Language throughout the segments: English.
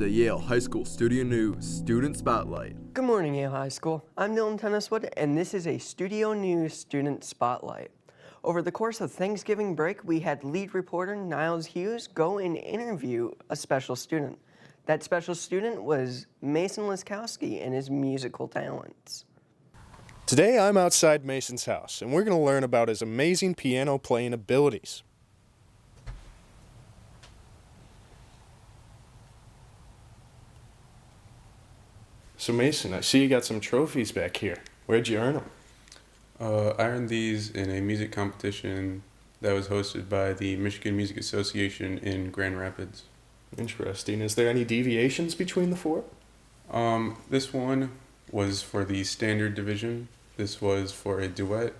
is a Yale High School Studio News Student Spotlight. Good morning, Yale High School. I'm Dylan Tenniswood, and this is a Studio News Student Spotlight. Over the course of Thanksgiving break, we had lead reporter Niles Hughes go and interview a special student. That special student was Mason Laskowski and his musical talents. Today I'm outside Mason's house, and we're going to learn about his amazing piano playing abilities. So Mason, I see you got some trophies back here. Where'd you earn them? I earned these in a music competition that was hosted by the Michigan Music Association in Grand Rapids. Interesting. Is there any deviations between the four? This one was for the standard division, this was for a duet,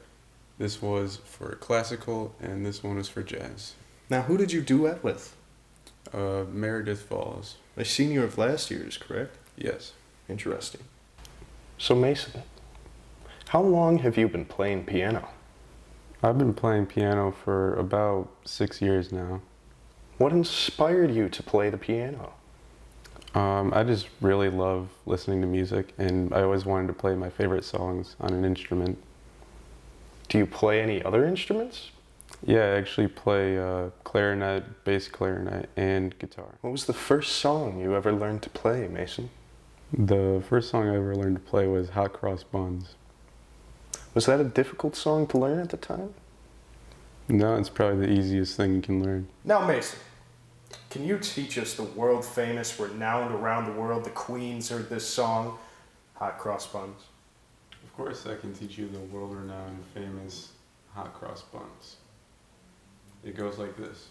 this was for classical, and this one was for jazz. Now, who did you duet with? Meredith Falls. A senior of last year's, correct? Yes. Interesting. So Mason, how long have you been playing piano? I've been playing piano for about 6 years now. What inspired you to play the piano? I just really love listening to music, and I always wanted to play my favorite songs on an instrument. Do you play any other instruments? Yeah, I actually play clarinet, bass clarinet, and guitar. What was the first song you ever learned to play, Mason? The first song I ever learned to play was Hot Cross Buns. Was that a difficult song to learn at the time? No, it's probably the easiest thing you can learn. Now, Mason, can you teach us the world-famous, renowned around the world, the Queens heard this song, Hot Cross Buns? Of course I can teach you the world-renowned famous Hot Cross Buns. It goes like this.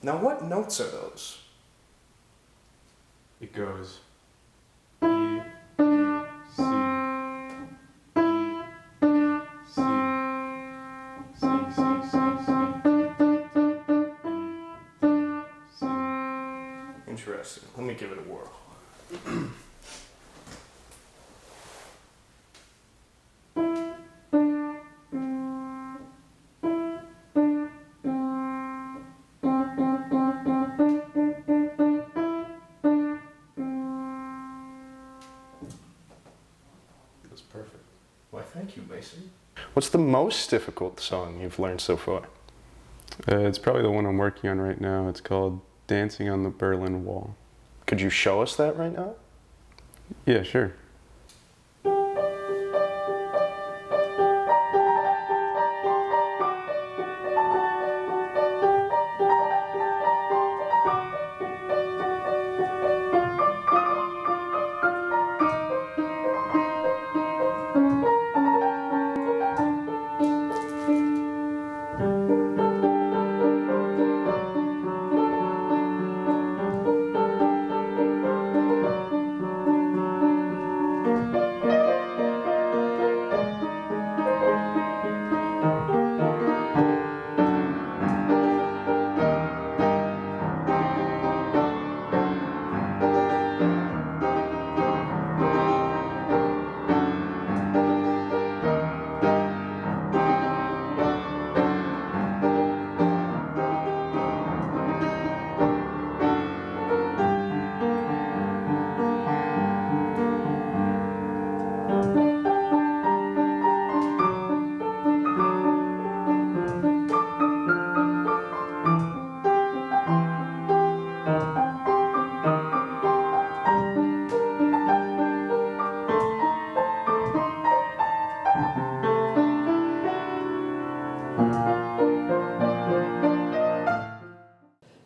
Now, what notes are those? It goes E, B, C, E, B, C, C, C, C, C, B, D, C. Interesting. Let me give it a whirl. That's perfect. Why, thank you, Mason. What's the most difficult song you've learned so far? It's probably the one I'm working on right now. It's called Dancing on the Berlin Wall. Could you show us that right now? Yeah, sure.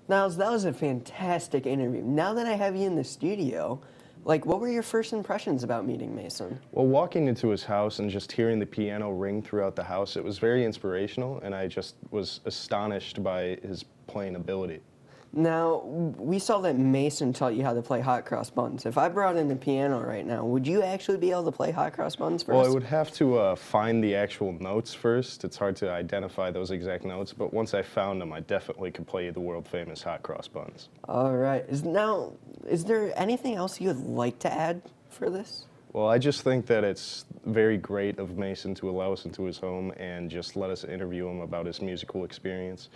Niles, that was a fantastic interview. Now that I have you in the studio, what were your first impressions about meeting Mason? Well, walking into his house and just hearing the piano ring throughout the house, it was very inspirational, and I just was astonished by his playing ability. Now, we saw that Mason taught you how to play hot cross buns. If I brought in a piano right now, would you actually be able to play hot cross buns for Well, us? I would have to find the actual notes first. It's hard to identify those exact notes, but once I found them, I definitely could play the world-famous hot cross buns. All right. Is there anything else you would like to add for this? Well, I just think that it's very great of Mason to allow us into his home and just let us interview him about his musical experience.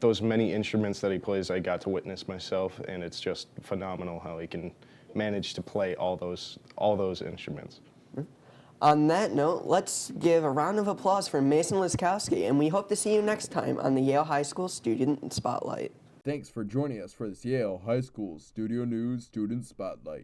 Those many instruments that he plays, I got to witness myself, and it's just phenomenal how he can manage to play all those instruments. On that note, let's give a round of applause for Mason Laskowski, and we hope to see you next time on the Yale High School Student Spotlight. Thanks for joining us for this Yale High School Studio News Student Spotlight.